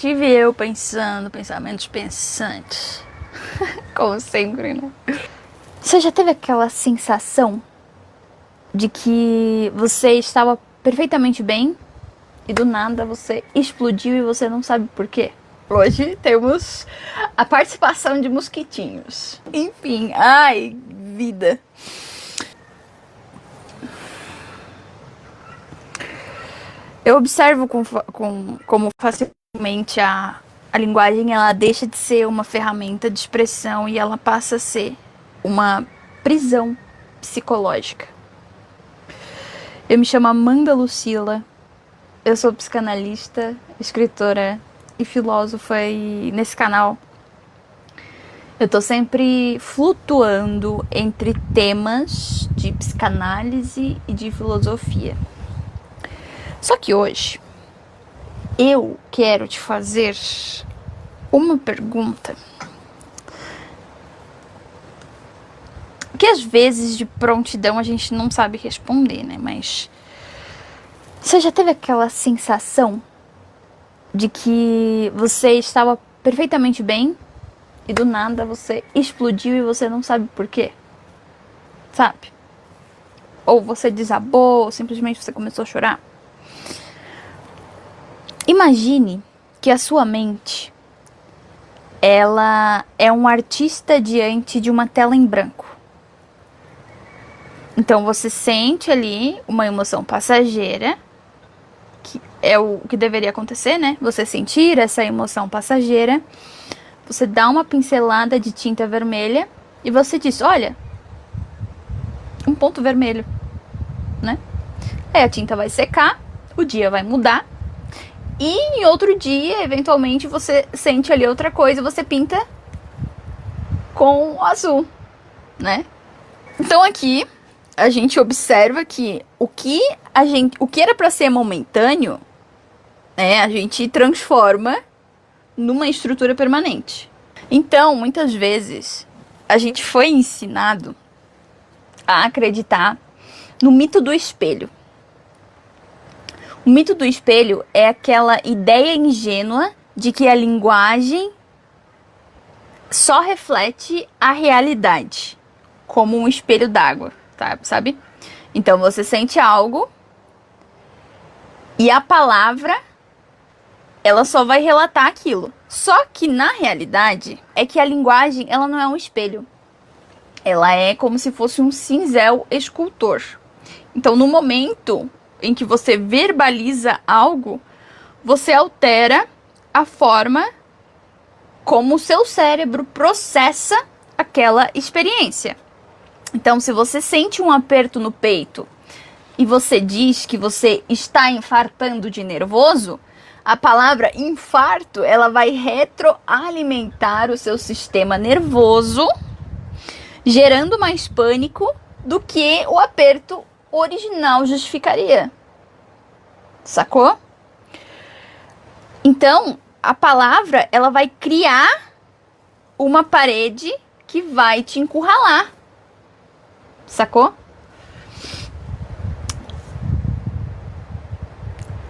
estive eu pensando, pensamentos pensantes. Como sempre, né? Você já teve aquela sensação de que você estava perfeitamente bem e do nada você explodiu e você não sabe por quê? Hoje temos a participação de mosquitinhos. Enfim, ai, vida. Eu observo como facilmente a linguagem ela deixa de ser uma ferramenta de expressão e ela passa a ser uma prisão psicológica. Eu me chamo Amanda Lucila, eu sou psicanalista, escritora e filósofa, e nesse canal eu tô sempre flutuando entre temas de psicanálise e de filosofia. Só que hoje eu quero te fazer uma pergunta que às vezes de prontidão a gente não sabe responder, né? Mas você já teve aquela sensação de que você estava perfeitamente bem e do nada você explodiu e você não sabe por quê? Sabe? Ou você desabou, ou simplesmente você começou a chorar? Imagine que a sua mente ela é um artista diante de uma tela em branco. Então você sente ali uma emoção passageira, que é o que deveria acontecer, né? Você sentir essa emoção passageira, você dá uma pincelada de tinta vermelha e você diz, olha, um ponto vermelho, né? Aí a tinta vai secar, o dia vai mudar e em outro dia, eventualmente, você sente ali outra coisa e você pinta com azul, né? Então aqui a gente observa que o que era para ser momentâneo, né, a gente transforma numa estrutura permanente. Então, muitas vezes, a gente foi ensinado a acreditar no mito do espelho. O mito do espelho é aquela ideia ingênua de que a linguagem só reflete a realidade, como um espelho d'água, tá? Sabe? Então você sente algo e a palavra ela só vai relatar aquilo. Só que na realidade é que a linguagem ela não é um espelho. Ela é como se fosse um cincel escultor. Então no momento em que você verbaliza algo, você altera a forma como o seu cérebro processa aquela experiência. Então, se você sente um aperto no peito e você diz que você está infartando de nervoso, a palavra infarto, ela vai retroalimentar o seu sistema nervoso, gerando mais pânico do que o aperto original justificaria. Sacou? Então, a palavra, ela vai criar uma parede que vai te encurralar. Sacou?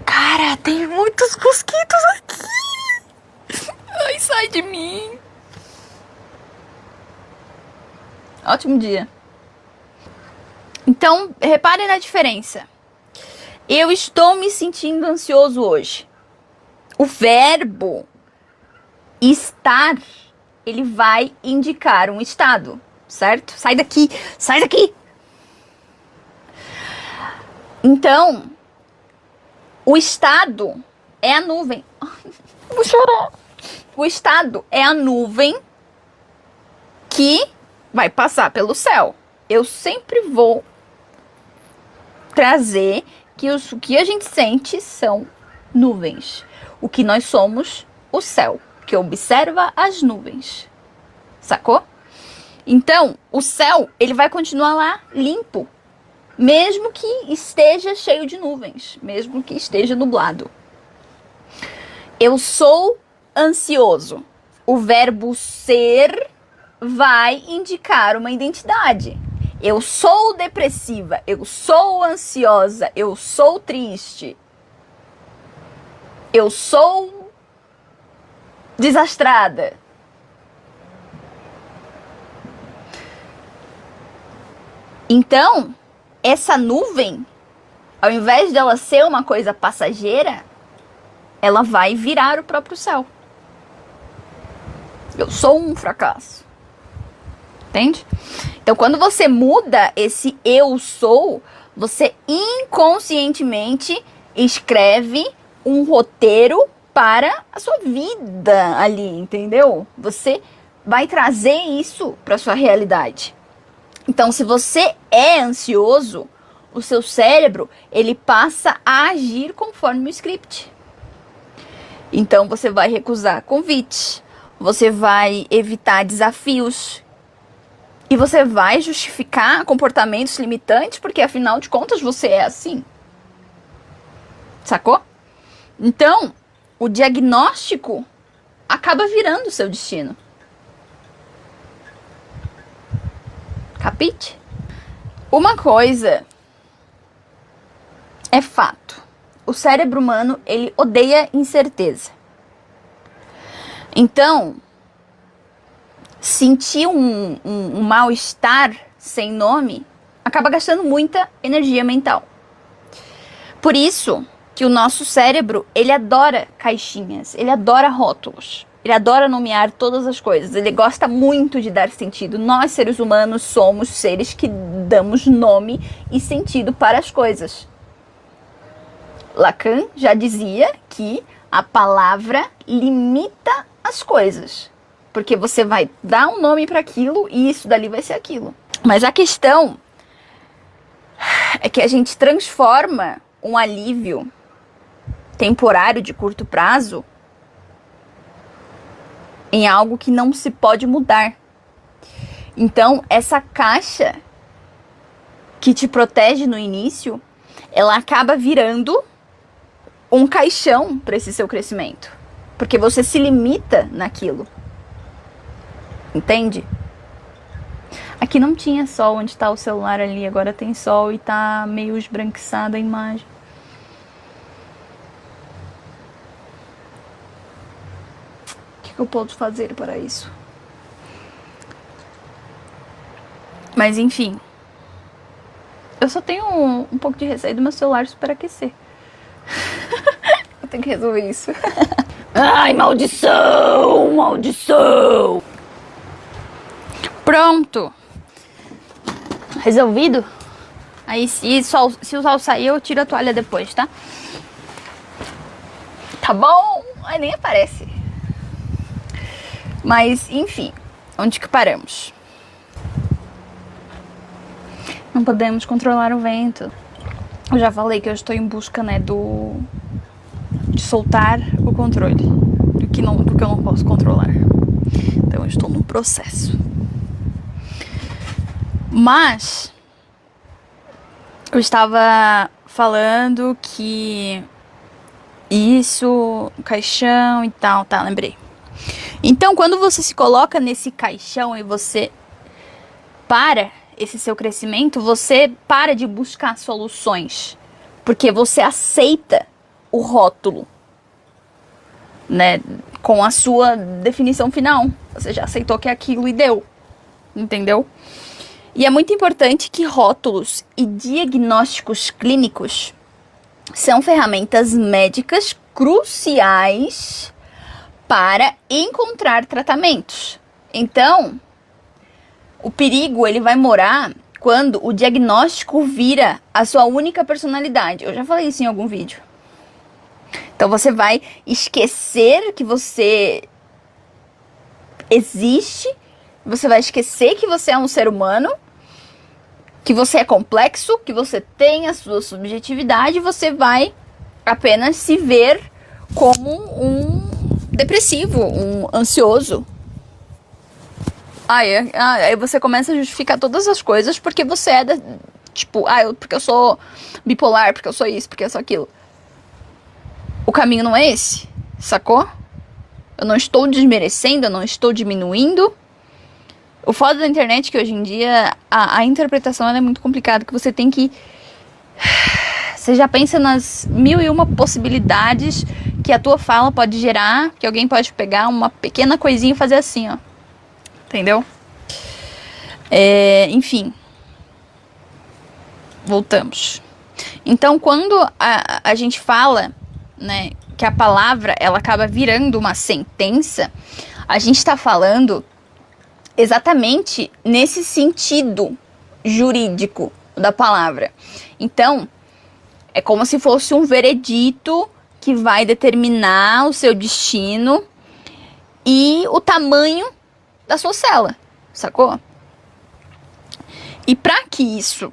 Cara, tem muitos mosquitos aqui. Ai, sai de mim. Ótimo dia. Então, repare na diferença. Eu estou me sentindo ansioso hoje. O verbo estar, ele vai indicar um estado, certo? Sai daqui, sai daqui. Então, o estado é a nuvem. Vou chorar. O estado é a nuvem que vai passar pelo céu. Eu sempre vou trazer que o que a gente sente são nuvens. O que nós somos, o céu, que observa as nuvens. Sacou? Então, o céu, ele vai continuar lá limpo, mesmo que esteja cheio de nuvens, mesmo que esteja nublado. Eu sou ansioso. O verbo ser vai indicar uma identidade. Eu sou depressiva, eu sou ansiosa, eu sou triste. Eu sou desastrada. Então, essa nuvem, ao invés dela ser uma coisa passageira, ela vai virar o próprio céu. Eu sou um fracasso. Entende? Então, quando você muda esse eu sou, você inconscientemente escreve um roteiro para a sua vida ali, entendeu? Você vai trazer isso para sua realidade. Então, se você é ansioso, o seu cérebro, ele passa a agir conforme o script. Então, você vai recusar convites, você vai evitar desafios e você vai justificar comportamentos limitantes porque, afinal de contas, você é assim. Sacou? Então, o diagnóstico acaba virando o seu destino. Capite? Uma coisa é fato. O cérebro humano, ele odeia incerteza. Então, sentir um mal-estar sem nome acaba gastando muita energia mental. Por isso que o nosso cérebro, ele adora caixinhas, ele adora rótulos. Ele adora nomear todas as coisas. Ele gosta muito de dar sentido. Nós, seres humanos, somos seres que damos nome e sentido para as coisas. Lacan já dizia que a palavra limita as coisas. Porque você vai dar um nome para aquilo e isso dali vai ser aquilo. Mas a questão é que a gente transforma um alívio temporário de curto prazo em algo que não se pode mudar. Então, essa caixa que te protege no início, ela acaba virando um caixão para esse seu crescimento. Porque você se limita naquilo. Entende? Aqui não tinha sol onde está o celular ali, agora tem sol e tá meio esbranquiçada a imagem. O que eu posso fazer para isso? Mas enfim, eu só tenho um pouco de receio do meu celular superaquecer. Eu tenho que resolver isso. Ai, maldição! Maldição! Pronto! Resolvido? Aí se o sol sair, eu tiro a toalha depois, tá? Tá bom? Ai, nem aparece. Mas, enfim, onde que paramos? Não podemos controlar o vento. Eu já falei que eu estou em busca, né, de soltar o controle do que eu não posso controlar. Então, eu estou no processo. Mas, eu estava falando que isso, o caixão e tal, tá, lembrei. Então, quando você se coloca nesse caixão e você para esse seu crescimento, você para de buscar soluções, porque você aceita o rótulo, né, com a sua definição final. Você já aceitou que é aquilo e deu, entendeu? E é muito importante que rótulos e diagnósticos clínicos são ferramentas médicas cruciais para encontrar tratamentos. Então, o perigo, ele vai morar quando o diagnóstico vira a sua única personalidade. Eu já falei isso em algum vídeo. Então, você vai esquecer que você existe, você vai esquecer que você é um ser humano, que você é complexo, que você tem a sua subjetividade, e você vai apenas se ver como um depressivo, um ansioso. Aí você começa a justificar todas as coisas porque você é porque eu sou bipolar, porque eu sou isso, porque eu sou aquilo. O caminho não é esse, sacou? Eu não estou desmerecendo, eu não estou diminuindo. O foda da internet é que hoje em dia a interpretação ela é muito complicada, que você tem que... Você já pensa nas 1001 possibilidades que a tua fala pode gerar, que alguém pode pegar uma pequena coisinha e fazer assim, ó. Entendeu? Enfim. Voltamos. Então, quando a gente fala, né, que a palavra ela acaba virando uma sentença, a gente está falando exatamente nesse sentido jurídico da palavra. Então, é como se fosse um veredito que vai determinar o seu destino e o tamanho da sua cela, sacou? E para que isso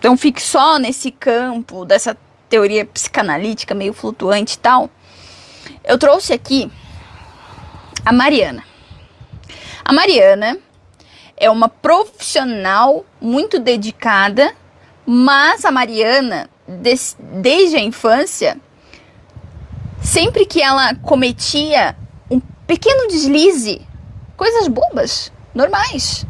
não fique só nesse campo dessa teoria psicanalítica meio flutuante e tal, eu trouxe aqui a Mariana. A Mariana é uma profissional muito dedicada, mas a Mariana, desde a infância, sempre que ela cometia um pequeno deslize, coisas bobas, normais,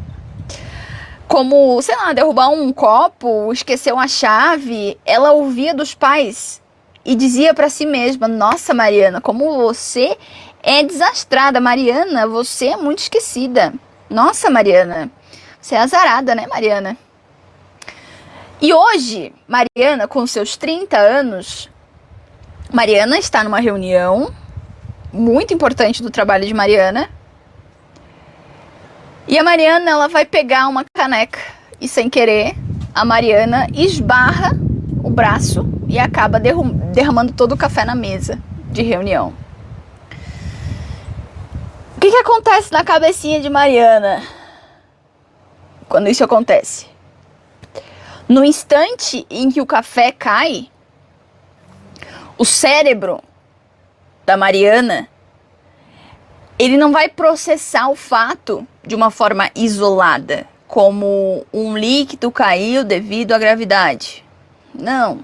como, sei lá, derrubar um copo, esquecer uma chave, ela ouvia dos pais e dizia pra si mesma: nossa, Mariana, como você é desastrada. Mariana, você é muito esquecida. Nossa, Mariana, você é azarada, né, Mariana? E hoje, Mariana, com seus 30 anos, Mariana está numa reunião muito importante do trabalho de Mariana. E a Mariana, ela vai pegar uma caneca e, sem querer, a Mariana esbarra o braço e acaba derramando todo o café na mesa de reunião. O que acontece na cabecinha de Mariana quando isso acontece? No instante em que o café cai, o cérebro da Mariana, ele não vai processar o fato de uma forma isolada, como um líquido caiu devido à gravidade. Não.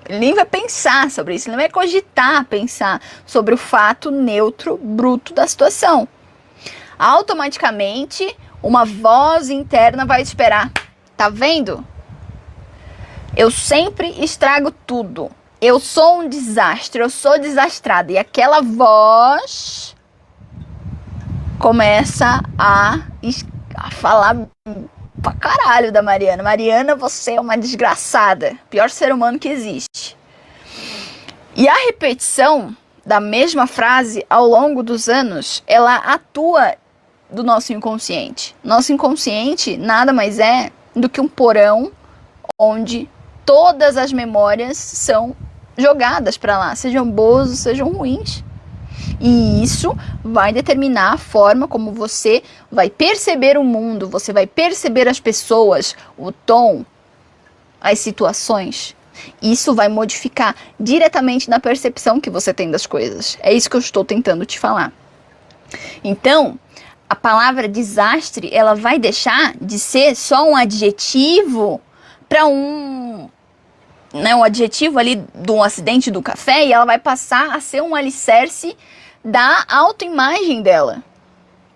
Ele nem vai pensar sobre isso, ele nem vai cogitar pensar sobre o fato neutro, bruto da situação. Automaticamente, uma voz interna vai esperar. Tá vendo? Eu sempre estrago tudo. Eu sou um desastre, eu sou desastrada. E aquela voz começa a falar pra caralho da Mariana. Mariana, você é uma desgraçada. Pior ser humano que existe. E a repetição da mesma frase ao longo dos anos, ela atua do nosso inconsciente. Nosso inconsciente nada mais é do que um porão onde todas as memórias são jogadas para lá, sejam boas ou sejam ruins. E isso vai determinar a forma como você vai perceber o mundo, você vai perceber as pessoas, o tom, as situações. Isso vai modificar diretamente na percepção que você tem das coisas. É isso que eu estou tentando te falar. Então, a palavra desastre, ela vai deixar de ser só um adjetivo para um adjetivo ali do acidente do café, e ela vai passar a ser um alicerce da autoimagem dela.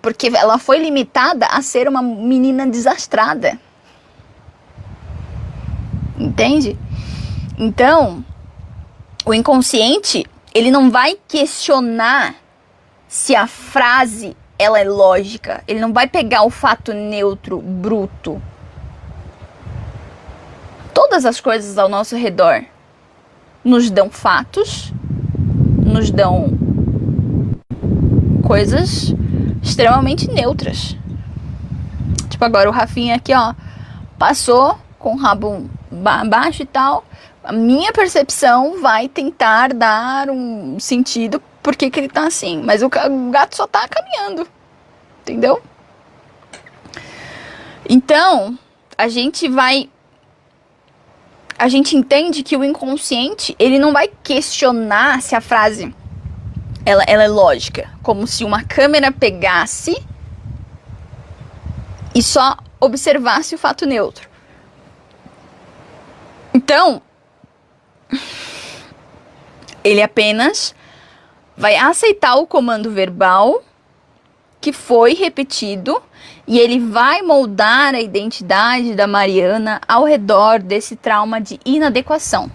Porque ela foi limitada a ser uma menina desastrada. Entende? Então, o inconsciente, ele não vai questionar se a frase ela é lógica. Ele não vai pegar o fato neutro, bruto. Todas as coisas ao nosso redor nos dão fatos, nos dão coisas extremamente neutras. Tipo agora o Rafinha aqui, ó, passou com o rabo baixo e tal. A minha percepção vai tentar dar um sentido porque que ele tá assim. Mas o gato só tá caminhando. Entendeu? Então, a gente entende que o inconsciente, ele não vai questionar se a frase ela é lógica. Como se uma câmera pegasse e só observasse o fato neutro. Então, ele apenas vai aceitar o comando verbal que foi repetido e ele vai moldar a identidade da Mariana ao redor desse trauma de inadequação.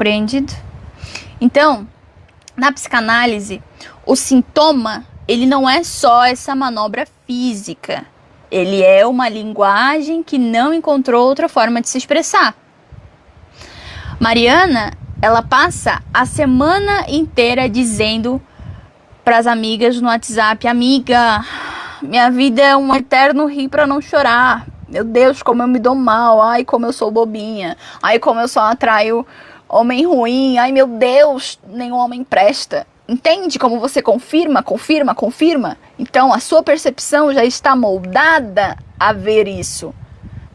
Compreendido? Então, na psicanálise, o sintoma, ele não é só essa manobra física. Ele é uma linguagem que não encontrou outra forma de se expressar. Mariana, ela passa a semana inteira dizendo para as amigas no WhatsApp: amiga, minha vida é um eterno rir para não chorar. Meu Deus, como eu me dou mal. Ai, como eu sou bobinha. Ai, como eu só atraio homem ruim. Ai, meu Deus, nenhum homem presta. Entende como você confirma? Então, a sua percepção já está moldada a ver isso.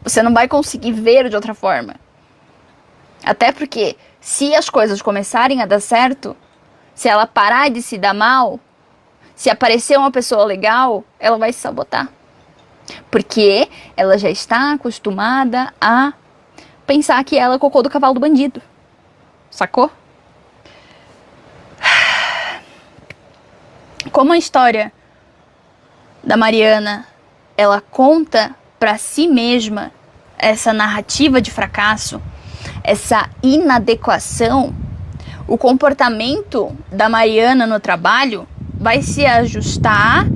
Você não vai conseguir ver de outra forma. Até porque, se as coisas começarem a dar certo, se ela parar de se dar mal, se aparecer uma pessoa legal, ela vai se sabotar. Porque ela já está acostumada a pensar que ela é o cocô do cavalo do bandido. Sacou? Como a história da Mariana, ela conta para si mesma essa narrativa de fracasso, essa inadequação, o comportamento da Mariana no trabalho vai se ajustar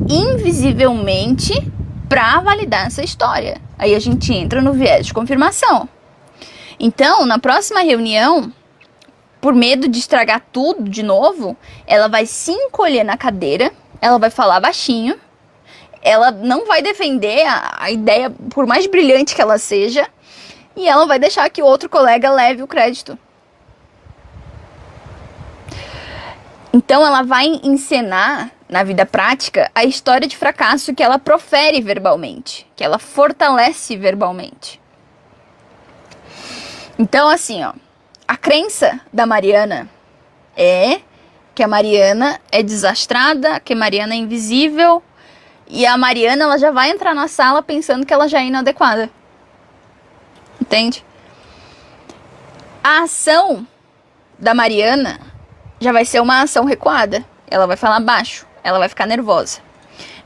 invisivelmente para validar essa história. Aí a gente entra no viés de confirmação. Então, na próxima reunião, por medo de estragar tudo de novo, ela vai se encolher na cadeira, ela vai falar baixinho, ela não vai defender a ideia, por mais brilhante que ela seja, e ela vai deixar que o outro colega leve o crédito. Então ela vai encenar, na vida prática, a história de fracasso que ela profere verbalmente, que ela fortalece verbalmente. Então, assim, ó, a crença da Mariana é que a Mariana é desastrada, que a Mariana é invisível, e a Mariana, ela já vai entrar na sala pensando que ela já é inadequada. Entende? A ação da Mariana já vai ser uma ação recuada. Ela vai falar baixo, ela vai ficar nervosa.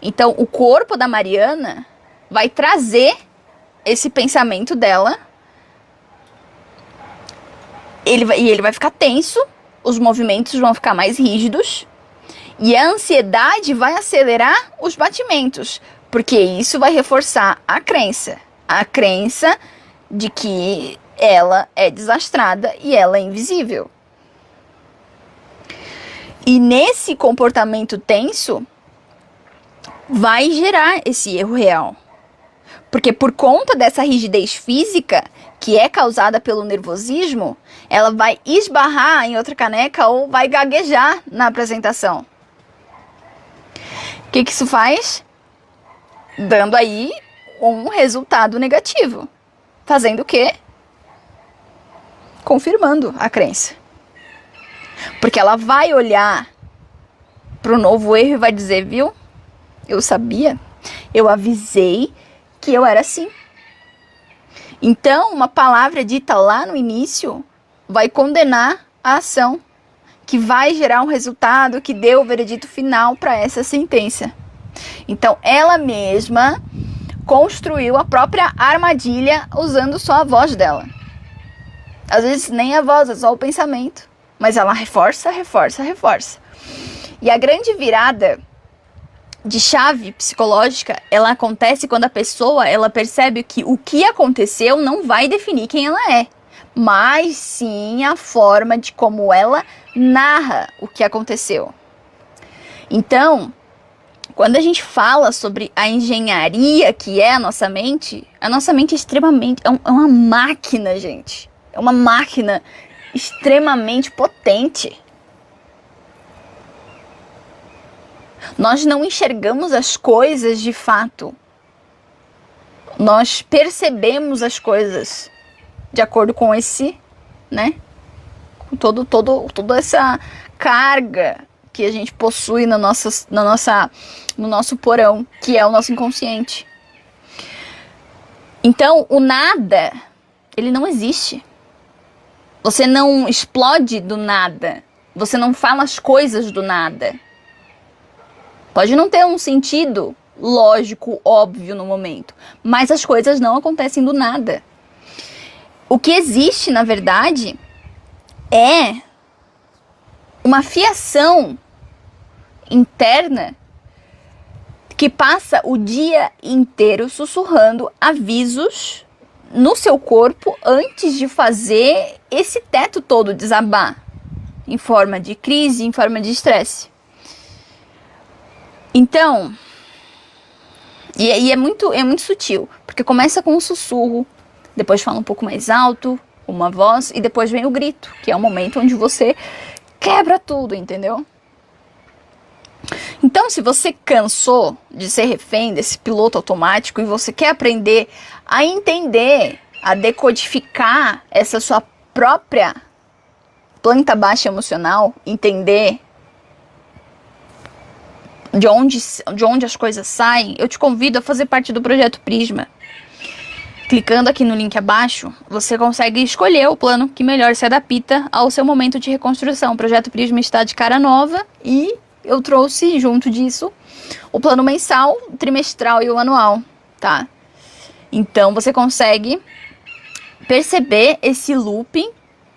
Então, o corpo da Mariana vai trazer esse pensamento dela. Ele vai ficar tenso, os movimentos vão ficar mais rígidos e a ansiedade vai acelerar os batimentos, porque isso vai reforçar a crença de que ela é desastrada e ela é invisível. E nesse comportamento tenso vai gerar esse erro real. Porque por conta dessa rigidez física, que é causada pelo nervosismo, ela vai esbarrar em outra caneca ou vai gaguejar na apresentação. O que isso faz? Dando aí um resultado negativo. Fazendo o quê? Confirmando a crença. Porque ela vai olhar para o novo erro e vai dizer: viu? Eu sabia, eu avisei que eu era assim. Então, uma palavra dita lá no início vai condenar a ação, que vai gerar um resultado que deu o veredito final para essa sentença. Então, ela mesma construiu a própria armadilha usando só a voz dela. Às vezes nem a voz, é só o pensamento. Mas ela reforça. E a grande virada de chave psicológica, ela acontece quando a pessoa, ela percebe que o que aconteceu não vai definir quem ela é, mas sim a forma de como ela narra o que aconteceu. Então, quando a gente fala sobre a engenharia que é a nossa mente é extremamente, é uma máquina, gente. É uma máquina extremamente potente. Nós não enxergamos as coisas de fato. Nós percebemos as coisas de acordo com esse, né? Com toda essa carga que a gente possui no nosso porão, que é o nosso inconsciente. Então, o nada, ele não existe. Você não explode do nada. Você não fala as coisas do nada. Pode não ter um sentido lógico, óbvio no momento, mas as coisas não acontecem do nada. O que existe, na verdade, é uma fiação interna que passa o dia inteiro sussurrando avisos no seu corpo antes de fazer esse teto todo desabar em forma de crise, em forma de estresse. Então, e é muito sutil, porque começa com um sussurro, depois fala um pouco mais alto, uma voz, e depois vem o grito, que é o momento onde você quebra tudo, entendeu? Então, se você cansou de ser refém desse piloto automático e você quer aprender a entender, a decodificar essa sua própria planta baixa emocional, entender de onde as coisas saem, eu te convido a fazer parte do Projeto Prisma. Clicando aqui no link abaixo, você consegue escolher o plano que melhor se adapta ao seu momento de reconstrução. O Projeto Prisma está de cara nova e eu trouxe junto disso o plano mensal, o trimestral e o anual, tá? Então você consegue perceber esse looping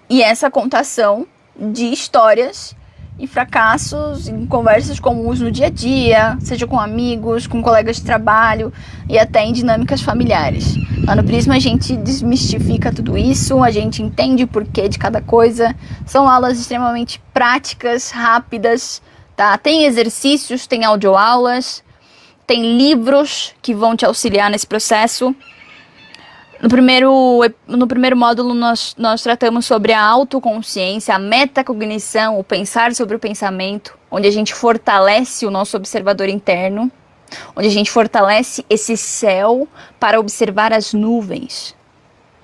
e essa contação de histórias e fracassos em conversas comuns no dia a dia, seja com amigos, com colegas de trabalho e até em dinâmicas familiares. Lá no Prisma a gente desmistifica tudo isso, a gente entende o porquê de cada coisa. São aulas extremamente práticas, rápidas, tá? Tem exercícios, tem audioaulas, tem livros que vão te auxiliar nesse processo. No primeiro módulo nós tratamos sobre a autoconsciência, a metacognição, o pensar sobre o pensamento, onde a gente fortalece o nosso observador interno, onde a gente fortalece esse céu para observar as nuvens,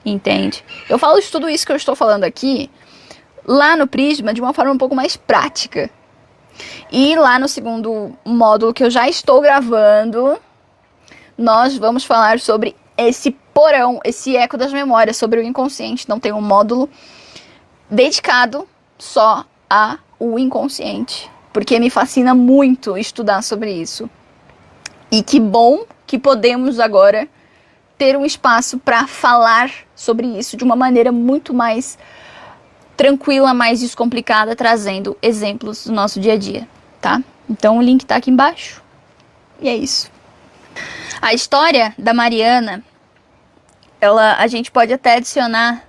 entende? Eu falo de tudo isso que eu estou falando aqui, lá no Prisma, de uma forma um pouco mais prática. E lá no segundo módulo que eu já estou gravando, nós vamos falar sobre esse porão, esse eco das memórias, sobre o inconsciente. Não tem um módulo dedicado só ao inconsciente, porque me fascina muito estudar sobre isso. E que bom que podemos agora ter um espaço para falar sobre isso de uma maneira muito mais tranquila, mais descomplicada, trazendo exemplos do nosso dia a dia, tá? Então o link tá aqui embaixo. E é isso. A história da Mariana, a gente pode até adicionar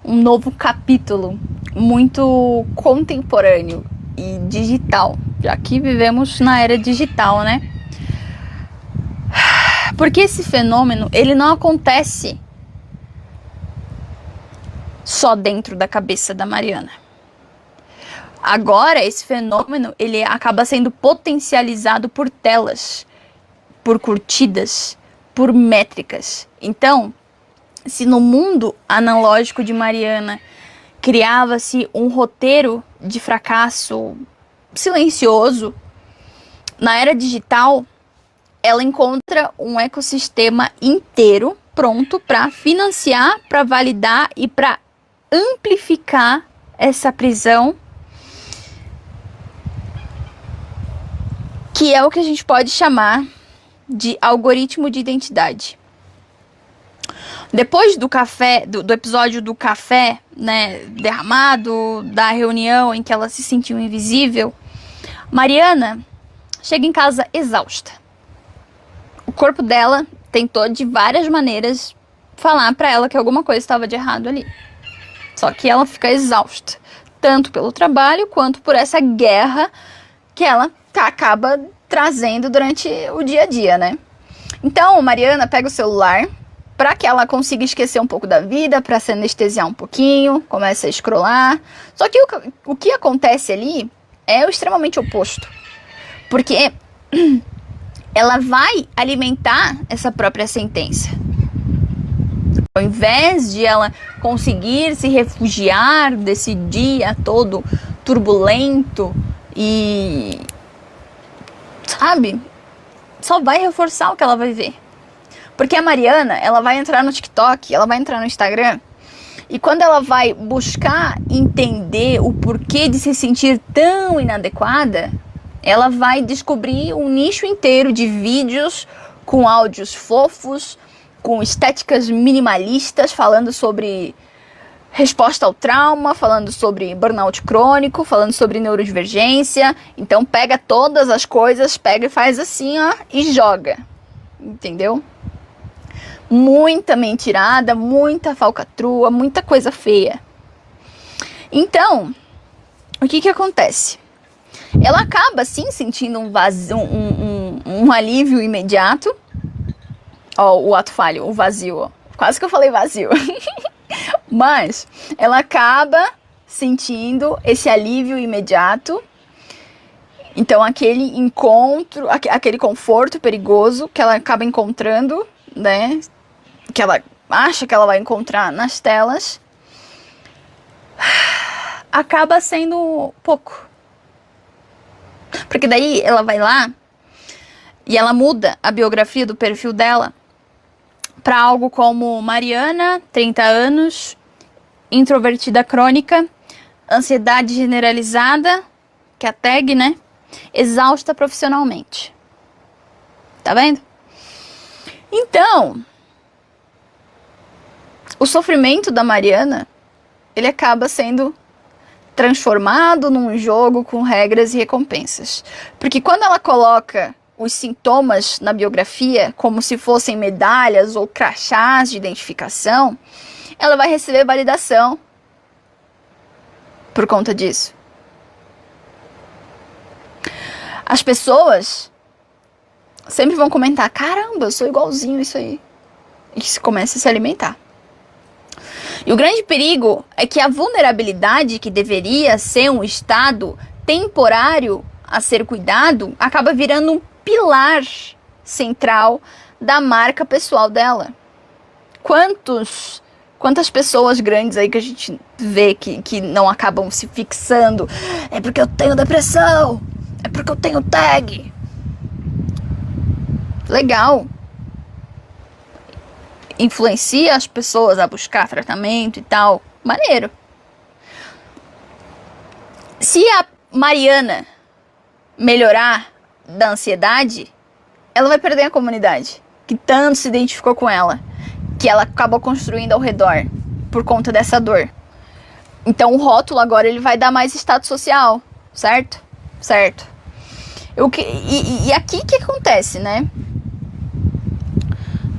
um novo capítulo muito contemporâneo e digital, já que vivemos na era digital, né? Porque esse fenômeno, ele não acontece só dentro da cabeça da Mariana. Agora, esse fenômeno, ele acaba sendo potencializado por telas, por curtidas, por métricas. Então, se no mundo analógico de Mariana criava-se um roteiro de fracasso silencioso, na era digital, ela encontra um ecossistema inteiro pronto para financiar, para validar e para amplificar essa prisão, que é o que a gente pode chamar de algoritmo de identidade. Depois do café, do episódio do café, né, derramado, da reunião em que ela se sentiu invisível, Mariana chega em casa exausta. O corpo dela tentou de várias maneiras falar pra ela que alguma coisa estava de errado ali. Só que ela fica exausta, tanto pelo trabalho quanto por essa guerra que ela acaba trazendo durante o dia a dia, né? Então, Mariana pega o celular para que ela consiga esquecer um pouco da vida, para se anestesiar um pouquinho, começa a scrollar. Só que o que acontece ali é o extremamente oposto. Porque ela vai alimentar essa própria sentença. Ao invés de ela conseguir se refugiar desse dia todo turbulento e, sabe, só vai reforçar o que ela vai ver. Porque a Mariana, ela vai entrar no TikTok, ela vai entrar no Instagram, e quando ela vai buscar entender o porquê de se sentir tão inadequada, ela vai descobrir um nicho inteiro de vídeos com áudios fofos, com estéticas minimalistas, falando sobre resposta ao trauma, falando sobre burnout crônico, falando sobre neurodivergência. Então pega todas as coisas, pega e faz assim, ó, e joga. Entendeu? Muita mentirada, muita falcatrua, muita coisa feia. Então, o que acontece? Ela acaba, sim, sentindo um vazio, um alívio imediato. Ó, o ato falho, o vazio, ó. Quase que eu falei vazio. Mas ela acaba sentindo esse alívio imediato. Então, aquele encontro, aquele conforto perigoso que ela acaba encontrando, né? Que ela acha que ela vai encontrar nas telas, acaba sendo pouco. Porque daí ela vai lá e ela muda a biografia do perfil dela para algo como Mariana, 30 anos, introvertida crônica, ansiedade generalizada, que é a tag, né? Exausta profissionalmente. Tá vendo? Então, o sofrimento da Mariana, ele acaba sendo transformado num jogo com regras e recompensas. Porque quando ela coloca os sintomas na biografia como se fossem medalhas ou crachás de identificação, ela vai receber validação por conta disso. As pessoas sempre vão comentar: caramba, eu sou igualzinho isso aí. E se começa a se alimentar. E o grande perigo é que a vulnerabilidade, que deveria ser um estado temporário a ser cuidado, acaba virando um pilar central da marca pessoal dela. Quantas pessoas grandes aí que a gente vê que não acabam se fixando? É porque eu tenho depressão, é porque eu tenho tag. Legal. Influencia as pessoas a buscar tratamento e tal. Maneiro. Se a Mariana melhorar da ansiedade, ela vai perder a comunidade que tanto se identificou com ela, que ela acabou construindo ao redor por conta dessa dor. Então o rótulo agora ele vai dar mais status social, certo? Certo. E aqui o que acontece, né?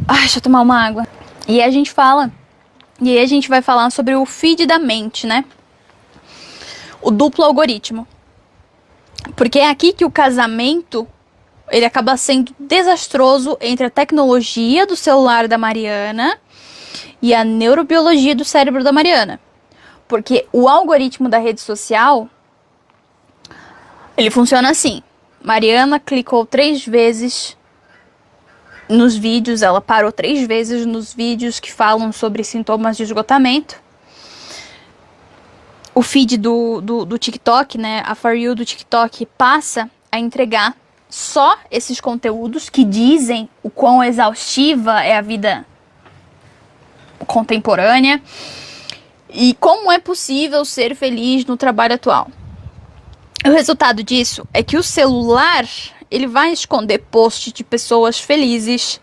Ai, deixa eu tomar uma água. E aí a gente vai falar sobre o feed da mente, né? O duplo algoritmo. Porque é aqui que o casamento, ele acaba sendo desastroso entre a tecnologia do celular da Mariana e a neurobiologia do cérebro da Mariana. Porque o algoritmo da rede social, ele funciona assim. Mariana clicou 3 vezes nos vídeos, ela parou 3 vezes nos vídeos que falam sobre sintomas de esgotamento. O feed do TikTok, né, a For You do TikTok, passa a entregar só esses conteúdos que dizem o quão exaustiva é a vida contemporânea e como é possível ser feliz no trabalho atual. O resultado disso é que o celular, ele vai esconder posts de pessoas felizes,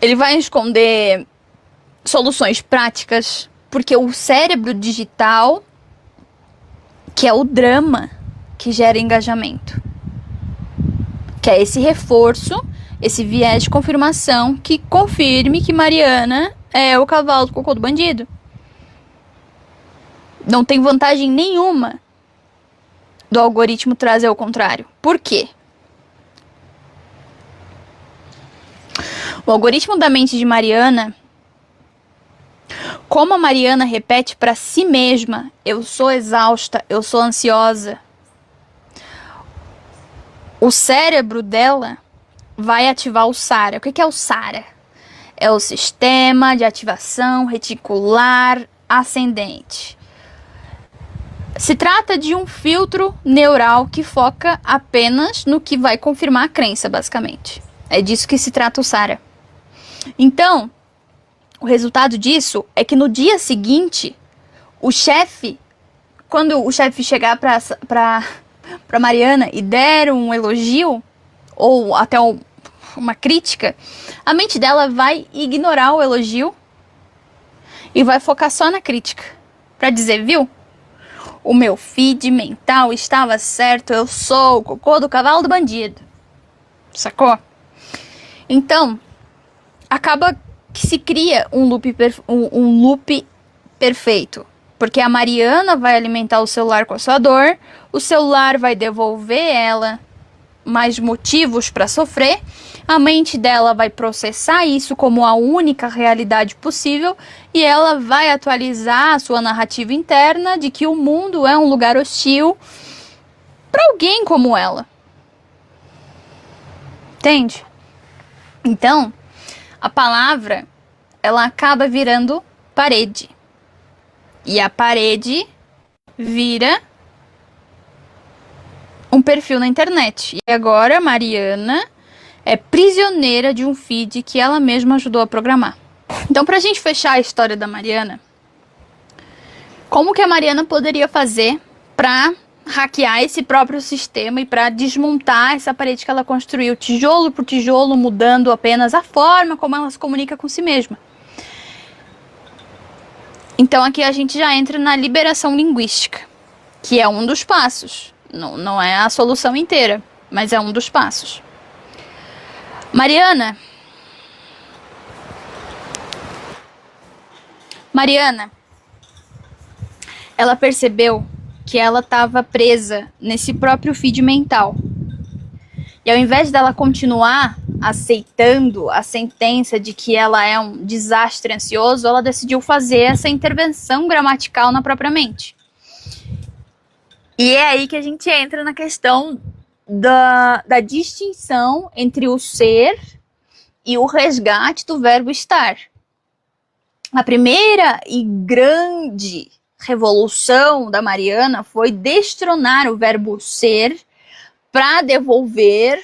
ele vai esconder soluções práticas, porque o cérebro digital, que é o drama que gera engajamento, que é esse reforço, esse viés de confirmação que confirme que Mariana é o cavalo do cocô do bandido. Não tem vantagem nenhuma do algoritmo trazer ao contrário. Por quê? O algoritmo da mente de Mariana, como a Mariana repete para si mesma: eu sou exausta, eu sou ansiosa, o cérebro dela vai ativar o SARA. O que é o SARA? É o Sistema de Ativação Reticular Ascendente. Se trata de um filtro neural que foca apenas no que vai confirmar a crença, basicamente. É disso que se trata o SARA. Então, o resultado disso é que no dia seguinte, o chefe, quando o chefe chegar para Mariana e der um elogio, ou até uma crítica, a mente dela vai ignorar o elogio e vai focar só na crítica, pra dizer, viu? O meu feed mental estava certo, eu sou o cocô do cavalo do bandido. Sacou? Então, acaba que se cria um loop perfeito. Porque a Mariana vai alimentar o celular com a sua dor, o celular vai devolver ela mais motivos para sofrer, a mente dela vai processar isso como a única realidade possível e ela vai atualizar a sua narrativa interna de que o mundo é um lugar hostil para alguém como ela. Entende? Então, a palavra, ela acaba virando parede. E a parede vira um perfil na internet. E agora a Mariana é prisioneira de um feed que ela mesma ajudou a programar. Então, pra gente fechar a história da Mariana, como que a Mariana poderia fazer pra hackear esse próprio sistema e pra desmontar essa parede que ela construiu, tijolo por tijolo, mudando apenas a forma como ela se comunica com si mesma? Então aqui a gente já entra na liberação linguística, que é um dos passos. Não é a solução inteira, mas é um dos passos. Mariana, ela percebeu que ela estava presa nesse próprio feed mental. E ao invés dela continuar aceitando a sentença de que ela é um desastre ansioso, ela decidiu fazer essa intervenção gramatical na própria mente. E é aí que a gente entra na questão da distinção entre o ser e o resgate do verbo estar. A primeira e grande revolução da Mariana foi destronar o verbo ser para devolver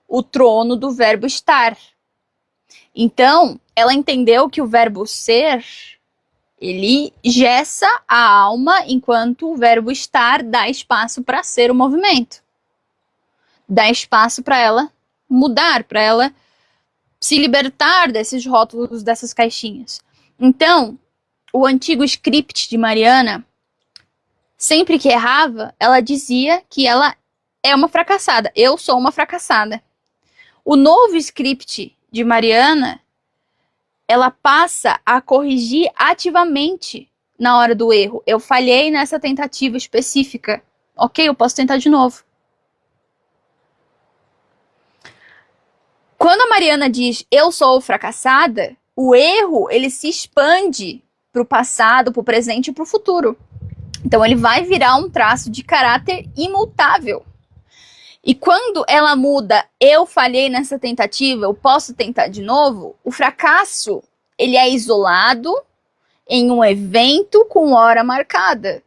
o trono do verbo estar. Então, ela entendeu que o verbo ser, ele gessa a alma, enquanto o verbo estar dá espaço para ser o movimento. Dá espaço para ela mudar, para ela se libertar desses rótulos, dessas caixinhas. Então, o antigo script de Mariana, sempre que errava, ela dizia que ela é uma fracassada. Eu sou uma fracassada. O novo script de Mariana, ela passa a corrigir ativamente na hora do erro. Eu falhei nessa tentativa específica. Ok, eu posso tentar de novo. Quando a Mariana diz eu sou fracassada, o erro ele se expande para o passado, para o presente e para o futuro. Então ele vai virar um traço de caráter imutável. E quando ela muda, eu falhei nessa tentativa, eu posso tentar de novo, o fracasso, ele é isolado em um evento com hora marcada.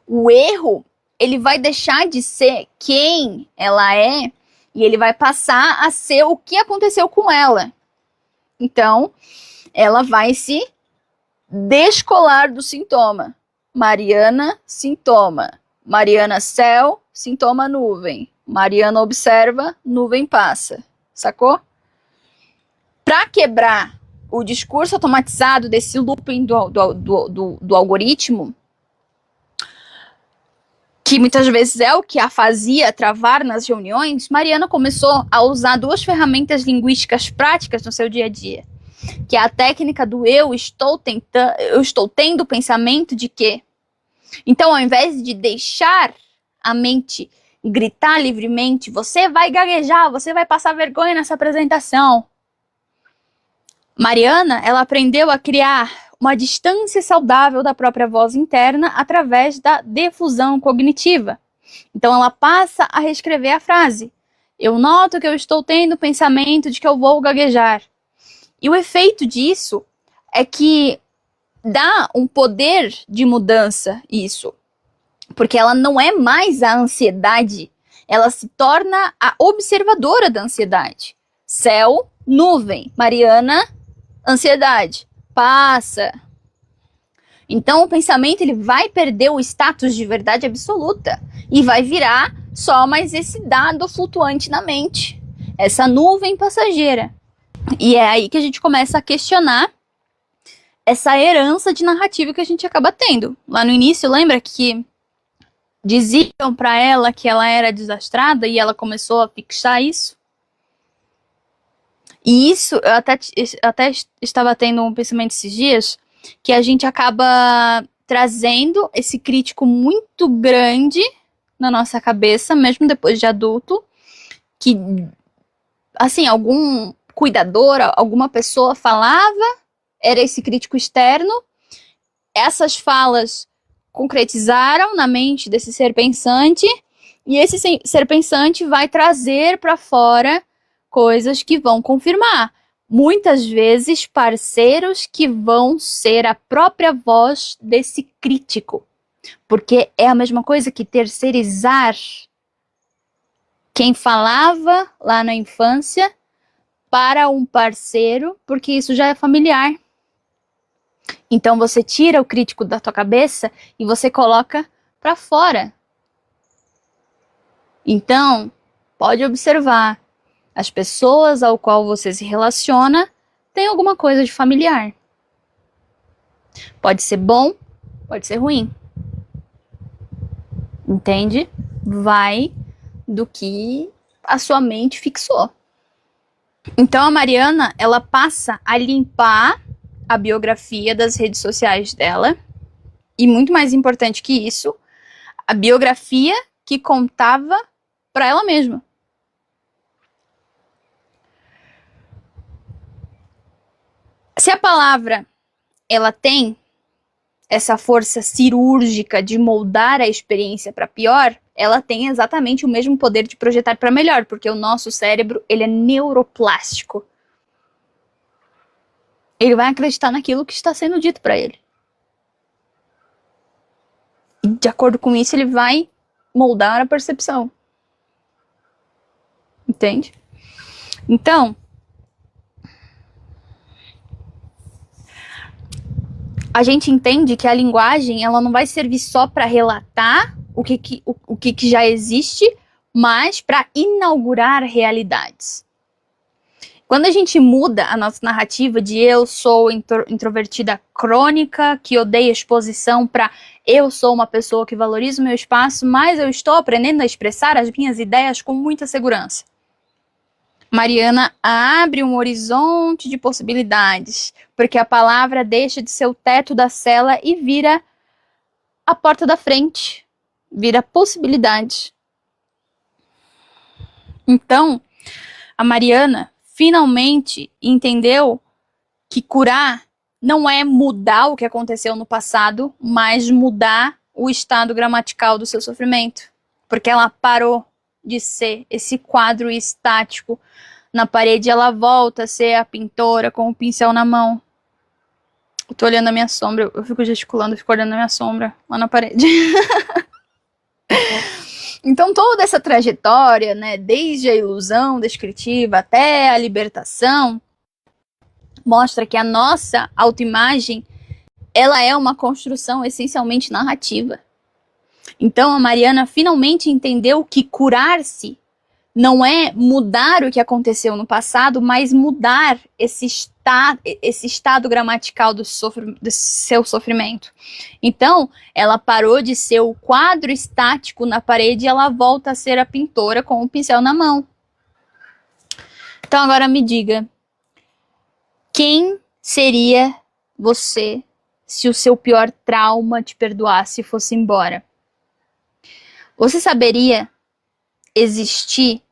O erro, ele vai deixar de ser quem ela é e ele vai passar a ser o que aconteceu com ela. Então, ela vai se descolar do sintoma. Mariana, sintoma. Mariana, céu, sintoma, nuvem. Mariana observa, nuvem passa. Sacou? Para quebrar o discurso automatizado desse looping do algoritmo, que muitas vezes é o que a fazia travar nas reuniões, Mariana começou a usar duas ferramentas linguísticas práticas no seu dia a dia, que é a técnica do eu estou tendo o pensamento de que. Então, ao invés de deixar a mente gritar livremente, você vai gaguejar, você vai passar vergonha nessa apresentação. Mariana, ela aprendeu a criar uma distância saudável da própria voz interna através da defusão cognitiva. Então ela passa a reescrever a frase. Eu noto que eu estou tendo o pensamento de que eu vou gaguejar. E o efeito disso é que dá um poder de mudança isso. Porque ela não é mais a ansiedade, ela se torna a observadora da ansiedade. Céu, nuvem. Mariana, ansiedade. Passa. Então o pensamento ele vai perder o status de verdade absoluta e vai virar só mais esse dado flutuante na mente. Essa nuvem passageira. E é aí que a gente começa a questionar essa herança de narrativa que a gente acaba tendo. Lá no início, lembra que diziam para ela que ela era desastrada e ela começou a fixar isso? E isso, eu até estava tendo um pensamento esses dias, que a gente acaba trazendo esse crítico muito grande na nossa cabeça, mesmo depois de adulto, que, assim, algum cuidador, alguma pessoa falava, era esse crítico externo, essas falas concretizaram na mente desse ser pensante, e esse ser pensante vai trazer para fora coisas que vão confirmar. Muitas vezes parceiros que vão ser a própria voz desse crítico. Porque é a mesma coisa que terceirizar quem falava lá na infância para um parceiro, porque isso já é familiar. Então você tira o crítico da tua cabeça e você coloca para fora. Então, pode observar, as pessoas ao qual você se relaciona têm alguma coisa de familiar. Pode ser bom, pode ser ruim. Entende? Vai do que a sua mente fixou. Então a Mariana, ela passa a limpar a biografia das redes sociais dela, e muito mais importante que isso, a biografia que contava para ela mesma. Se a palavra ela tem essa força cirúrgica de moldar a experiência para pior, ela tem exatamente o mesmo poder de projetar para melhor, porque o nosso cérebro, ele é neuroplástico. Ele vai acreditar naquilo que está sendo dito para ele. E de acordo com isso, ele vai moldar a percepção. Entende? Então, a gente entende que a linguagem, ela não vai servir só para relatar o que já existe, mas para inaugurar realidades. Quando a gente muda a nossa narrativa de eu sou introvertida crônica, que odeia exposição, para eu sou uma pessoa que valoriza o meu espaço, mas eu estou aprendendo a expressar as minhas ideias com muita segurança. Mariana abre um horizonte de possibilidades, porque a palavra deixa de ser o teto da cela e vira a porta da frente, vira possibilidade. Então, a Mariana finalmente entendeu que curar não é mudar o que aconteceu no passado, mas mudar o estado gramatical do seu sofrimento, porque ela parou de ser esse quadro estático na parede, ela volta a ser a pintora com o pincel na mão. Eu tô olhando a minha sombra, eu fico gesticulando, eu fico olhando a minha sombra lá na parede. Então toda essa trajetória, né, desde a ilusão descritiva até a libertação, mostra que a nossa autoimagem, ela é uma construção essencialmente narrativa. Então a Mariana finalmente entendeu que curar-se não é mudar o que aconteceu no passado, mas mudar esse estado gramatical do seu sofrimento. Então, ela parou de ser o quadro estático na parede e ela volta a ser a pintora com o pincel na mão. Então, agora me diga, quem seria você se o seu pior trauma te perdoasse e fosse embora? Você saberia existir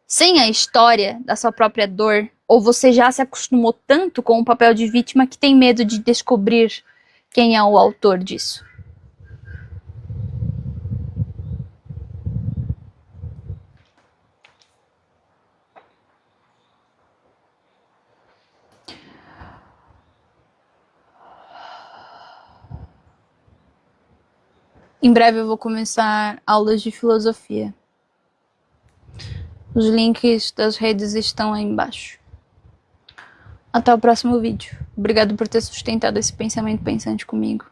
sem a história da sua própria dor? Ou você já se acostumou tanto com o papel de vítima que tem medo de descobrir quem é o autor disso? Em breve eu vou começar aulas de filosofia. Os links das redes estão aí embaixo. Até o próximo vídeo. Obrigado por ter sustentado esse pensamento pensante comigo.